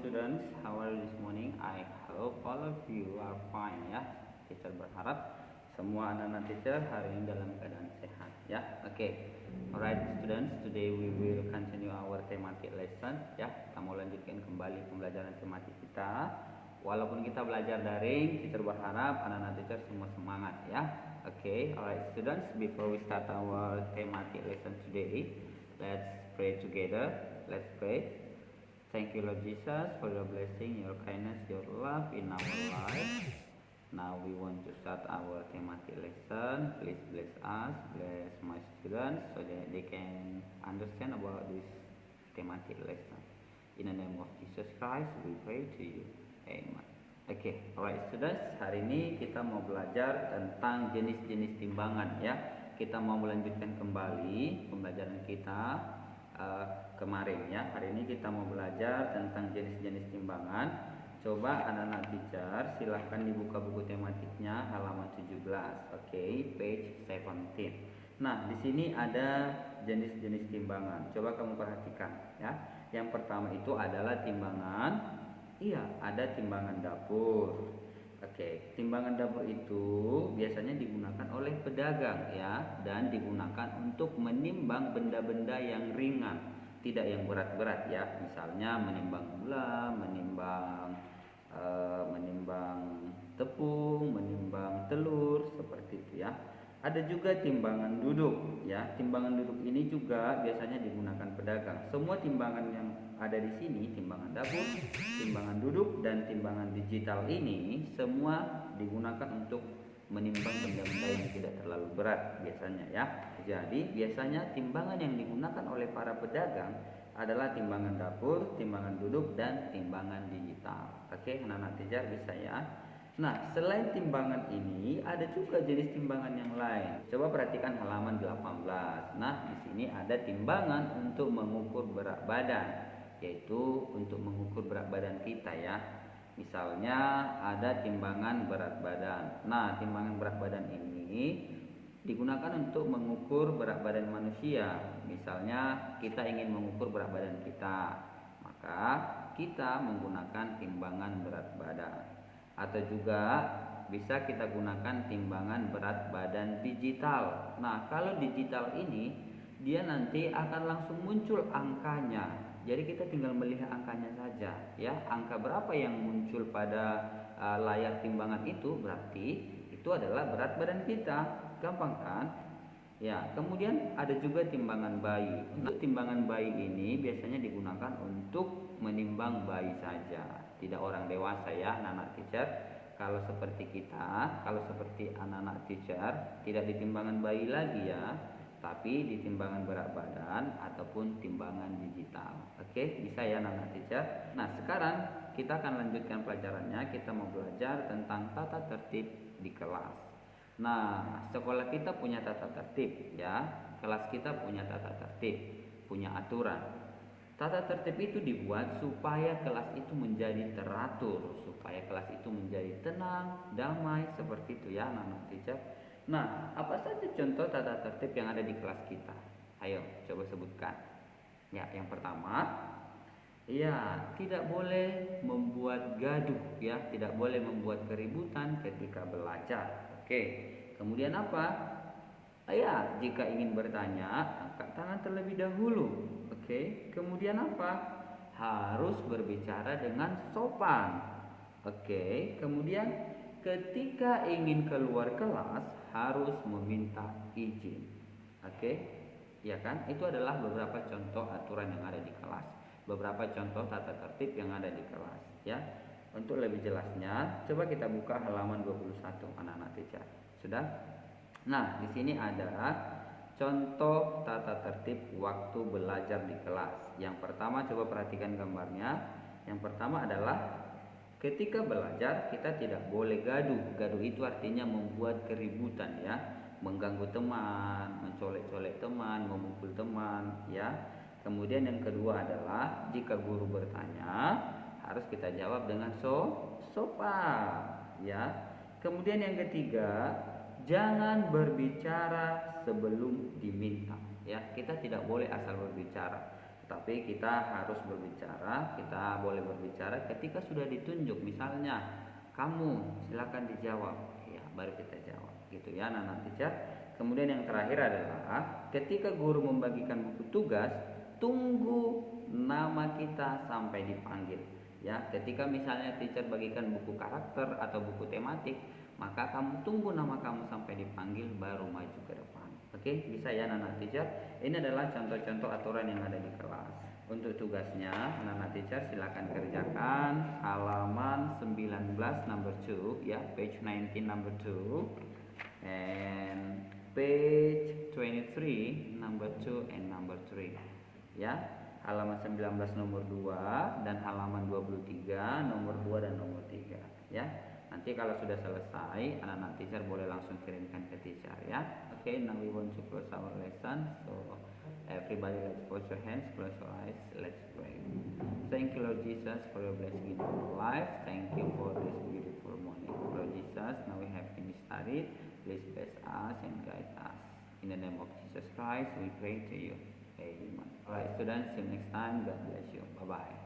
students, how are you this morning? I hope all of you are fine ya. Teacher berharap semua anak-anak teacher hari ini dalam keadaan sehat ya. Oke. Alright students, today we will continue our thematic lesson ya. Kita mau lanjutkan kembali pembelajaran tematik kita. Walaupun kita belajar daring, teacher berharap anak-anak teacher semua semangat ya. Oke, alright students, before we start our thematic lesson today, let's pray together. Let's pray. Thank you, Lord Jesus, for your blessing, your kindness, your love in our life. Now we want to start our thematic lesson. Please bless us, bless my students, so that they can understand about this thematic lesson. In the name of Jesus Christ, we pray to you. Amen. Oke, alright students, hari ini kita mau belajar tentang jenis-jenis timbangan ya. Kita mau melanjutkan kembali pembelajaran kita kemarin ya. Hari ini kita mau belajar tentang jenis-jenis timbangan. Coba anak-anak teacher silahkan dibuka buku tematiknya halaman 17. Oke, page 17. Nah, di sini ada jenis-jenis timbangan. Coba kamu perhatikan ya. Yang pertama itu adalah timbangan, ada timbangan dapur. Oke, timbangan dapur itu biasanya digunakan oleh pedagang ya, dan digunakan untuk menimbang benda-benda yang ringan, tidak yang berat-berat ya. Misalnya menimbang gula, menimbang tepung, menimbang telur, seperti itu ya. Ada juga timbangan duduk ya. Timbangan duduk ini juga biasanya digunakan pedagang. Semua timbangan yang ada di sini, timbangan dapur, timbangan duduk, dan timbangan digital ini semua digunakan untuk menimbang benda-benda yang tidak terlalu berat biasanya ya. Jadi biasanya timbangan yang digunakan oleh para pedagang adalah timbangan dapur, timbangan duduk, dan timbangan digital. Oke, anak-anak teacher bisa ya. Nah, selain timbangan ini ada juga jenis timbangan yang lain. Coba perhatikan halaman 18. Nah, di sini ada timbangan untuk mengukur berat badan, yaitu untuk mengukur berat badan kita ya. Misalnya ada timbangan berat badan. Nah, timbangan berat badan ini digunakan untuk mengukur berat badan manusia. Misalnya kita ingin mengukur berat badan kita, maka kita menggunakan timbangan berat badan. Atau juga bisa kita gunakan timbangan berat badan digital. Nah, kalau digital ini dia nanti akan langsung muncul angkanya. Jadi kita tinggal melihat angkanya saja ya. Angka berapa yang muncul pada layar timbangan itu berarti itu adalah berat badan kita. Gampang kan? Ya, kemudian ada juga timbangan bayi. Nah, timbangan bayi ini biasanya digunakan untuk menimbang bayi saja, tidak orang dewasa ya, anak-anak teacher. Kalau seperti kita, kalau seperti anak-anak teacher, tidak ditimbangan bayi lagi ya, tapi ditimbangan berat badan ataupun timbangan digital. Oke, bisa ya anak-anak teacher. Nah, sekarang kita akan lanjutkan pelajarannya. Kita mau belajar tentang tata tertib di kelas. Nah, sekolah kita punya tata tertib ya, kelas kita punya tata tertib, punya aturan. Tata tertib itu dibuat supaya kelas itu menjadi teratur, supaya kelas itu menjadi tenang, damai, seperti itu ya anak-anak teacher. Nah, apa saja contoh tata tertib yang ada di kelas kita? Ayo, coba sebutkan. Ya, yang pertama, ya, tidak boleh membuat gaduh ya, tidak boleh membuat keributan ketika belajar. Oke, kemudian apa? Ya, jika ingin bertanya, angkat tangan terlebih dahulu. Oke, kemudian apa? Harus berbicara dengan sopan. Oke, kemudian ketika ingin keluar kelas harus meminta izin. Oke, ya kan? Itu adalah beberapa contoh aturan yang ada di kelas. Beberapa contoh tata tertib yang ada di kelas ya. Untuk lebih jelasnya, coba kita buka halaman 21 anak-anak teacher. Sudah? Nah, di sini ada contoh tata tertib waktu belajar di kelas. Yang pertama, coba perhatikan gambarnya. Yang pertama adalah ketika belajar kita tidak boleh gaduh. Gaduh itu artinya membuat keributan ya, mengganggu teman, mencolek-colek teman, memukul teman ya. Kemudian yang kedua adalah jika guru bertanya harus kita jawab dengan sopan ya. Kemudian yang ketiga, jangan berbicara sebelum diminta ya. Kita tidak boleh asal berbicara. Tapi kita harus berbicara, kita boleh berbicara ketika sudah ditunjuk. Misalnya, kamu silakan dijawab, ya baru kita jawab, gitu ya, anak-anak teacher. Kemudian yang terakhir adalah ketika guru membagikan buku tugas, tunggu nama kita sampai dipanggil. Ya, ketika misalnya teacher bagikan buku karakter atau buku tematik, maka kamu tunggu nama kamu sampai dipanggil baru maju ke depan. Oke, bisa ya anak-anak teacher. Ini adalah contoh-contoh aturan yang ada di kelas. Untuk tugasnya, anak-anak teacher silakan kerjakan halaman 19 number 2 ya, page 19 number 2 and page 23 number 2 and number 3 ya. Halaman 19 nomor 2 dan halaman 23 nomor 2 dan nomor 3 ya. Nanti kalau sudah selesai, anak-anak teacher boleh langsung kirimkan ke teacher ya. Okay, now we want to close our lesson. So everybody, let's put your hands, close your eyes, let's pray. Thank you, Lord Jesus, for your blessing in our life. Thank you for this beautiful morning, Lord Jesus. Now we have finished study. Please bless us and guide us. In the name of Jesus Christ, we pray to you. Amen. Alright, students, see you next time. God bless you. Bye bye.